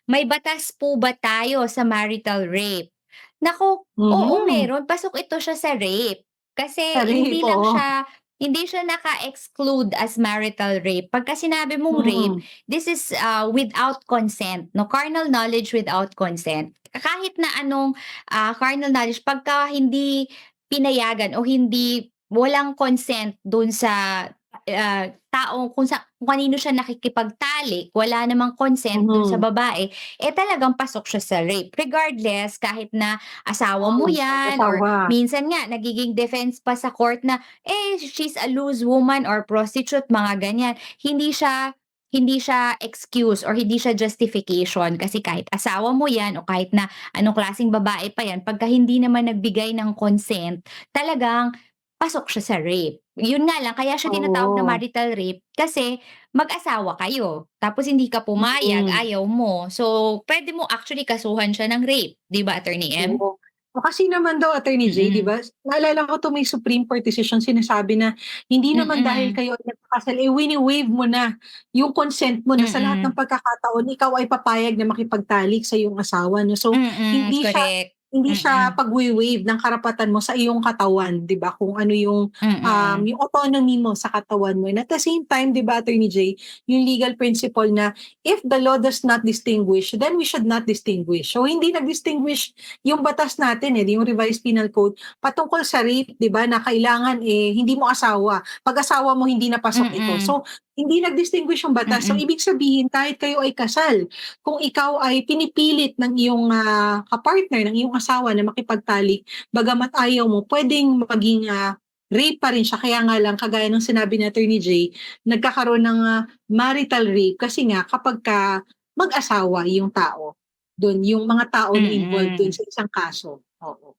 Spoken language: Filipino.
may batas po ba tayo sa marital rape? Naku, oo Mhm, meron, pasok ito siya sa rape. sa Kasi rape, oo. hindi siya naka-exclude as marital rape. Pagka sinabi mong rape, Mm, this is, without consent 'no, carnal knowledge without consent. Kahit na anong, carnal knowledge pagka hindi pinayagan o hindi walang consent dun sa, taong kung kanino siya nakikipagtalik, wala namang consent dun sa mhm. babae, eh, talagang pasok siya sa rape. Regardless kahit na asawa mo yan or Mag-asawa. minsan nga nagiging defense pa sa court na, eh, she's a loose woman or prostitute, mga ganyan. Hindi siya excuse or hindi siya justification kasi kahit asawa mo yan o kahit na anong klaseng babae pa yan, pagka hindi naman nagbigay ng consent, talagang pasok siya sa rape. Yun nga lang kaya siya tinatawag na Oo, marital rape kasi mag-asawa kayo, tapos hindi ka pumayag, mm. ayaw mo. So, puwede mo actually kasuhan siya ng rape, 'di ba, Attorney M? Oo. O kasi naman daw Attorney J, 'di Mm. ba, naalala ko 'to may Supreme Court decision sinasabi na hindi naman dahil Mm. kayo ay nagkakasal, eh, wini-waive mo na yung consent mo na sa lahat ng Mm. pagkakataon ikaw ay papayag na makipagtalik sa iyong asawa 'no. So, Mm, hindi siya correct. hindi siya Mm. pagwi-waive ng karapatan mo sa iyong katawan, 'di ba, kung ano Mm. yung autonomy mo sa katawan mo. And at the same time, 'di ba Attorney J, yung legal principle na if the law does not distinguish, then we should not distinguish. So, hindi nag-distinguish yung batas natin, eh, yung revised penal code patungkol sa rape, 'di ba, na kailangan, eh, hindi mo asawa. 'Pag asawa mo hindi na pasok ito. Mm. So, hindi nag-distinguish yung batas. So, Mm. ibig sabihin kahit kayo ay kasal, kung ikaw ay pinipilit ng iyong, ka-partner, ng iyong asawa na makipagtalik, bagamat ayaw mo, puwedeng maging, rape pa rin siya. Kaya nga lang kagaya ng sinabi ni Attorney J, nagkakaroon ng, marital rape kasi nga kapagka mag-asawa yung tao. Dun, yung mga tao na involved dun Mm. sa isang kaso, oo.